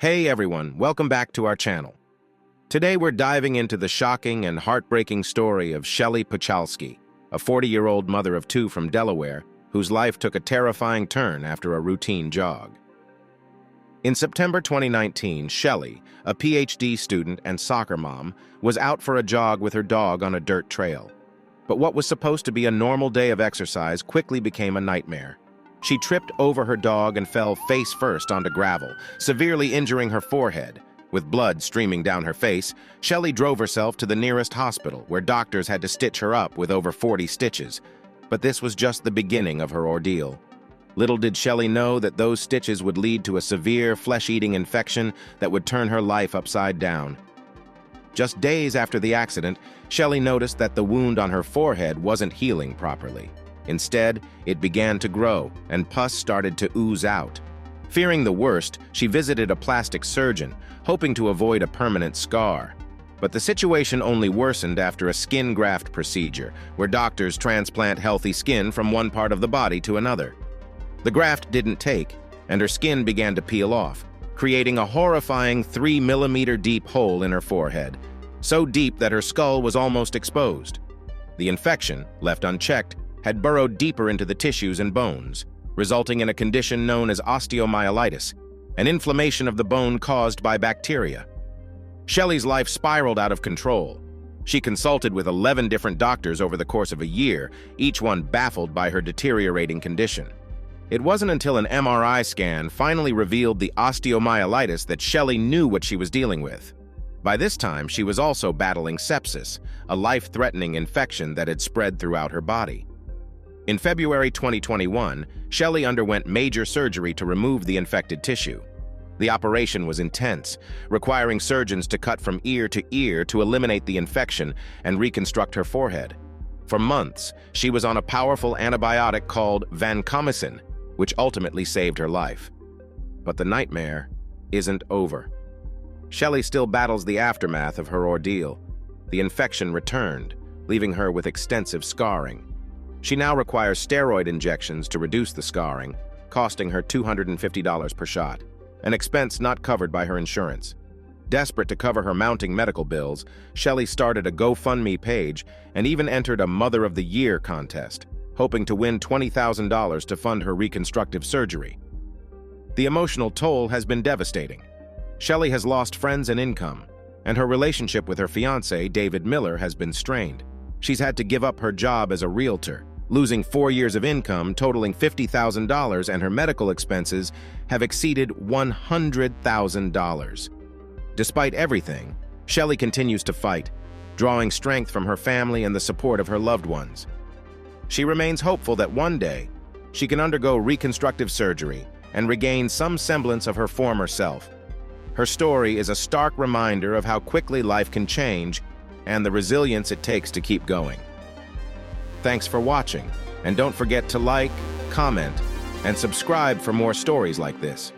Hey everyone, welcome back to our channel. Today we're diving into the shocking and heartbreaking story of Shelley, a 40-year-old mother of two from Delaware, whose life took a terrifying turn after a routine jog. In September 2019, Shelley, a PhD student and soccer mom, was out for a jog with her dog on a dirt trail. But what was supposed to be a normal day of exercise quickly became a nightmare. She tripped over her dog and fell face first onto gravel, severely injuring her forehead. With blood streaming down her face, Shelley drove herself to the nearest hospital, where doctors had to stitch her up with over 40 stitches. But this was just the beginning of her ordeal. Little did Shelley know that those stitches would lead to a severe flesh-eating infection that would turn her life upside down. Just days after the accident, Shelley noticed that the wound on her forehead wasn't healing properly. Instead, it began to grow, and pus started to ooze out. Fearing the worst, she visited a plastic surgeon, hoping to avoid a permanent scar. But the situation only worsened after a skin graft procedure, where doctors transplant healthy skin from one part of the body to another. The graft didn't take, and her skin began to peel off, creating a horrifying 3-millimeter deep hole in her forehead, so deep that her skull was almost exposed. The infection, left unchecked, had burrowed deeper into the tissues and bones, resulting in a condition known as osteomyelitis, an inflammation of the bone caused by bacteria. Shelley's life spiraled out of control. She consulted with 11 different doctors over the course of a year, each one baffled by her deteriorating condition. It wasn't until an MRI scan finally revealed the osteomyelitis that Shelley knew what she was dealing with. By this time, she was also battling sepsis, a life-threatening infection that had spread throughout her body. In February 2021, Shelley underwent major surgery to remove the infected tissue. The operation was intense, requiring surgeons to cut from ear to ear to eliminate the infection and reconstruct her forehead. For months, she was on a powerful antibiotic called vancomycin, which ultimately saved her life. But the nightmare isn't over. Shelley still battles the aftermath of her ordeal. The infection returned, leaving her with extensive scarring. She now requires steroid injections to reduce the scarring, costing her $250 per shot, an expense not covered by her insurance. Desperate to cover her mounting medical bills, Shelley started a GoFundMe page and even entered a Mother of the Year contest, hoping to win $20,000 to fund her reconstructive surgery. The emotional toll has been devastating. Shelley has lost friends and income, and her relationship with her fiancé, David Miller, has been strained. She's had to give up her job as a realtor, losing 4 years of income totaling $50,000, and her medical expenses have exceeded $100,000. Despite everything, Shelley continues to fight, drawing strength from her family and the support of her loved ones. She remains hopeful that one day she can undergo reconstructive surgery and regain some semblance of her former self. Her story is a stark reminder of how quickly life can change and the resilience it takes to keep going. Thanks for watching, and don't forget to like, comment, and subscribe for more stories like this.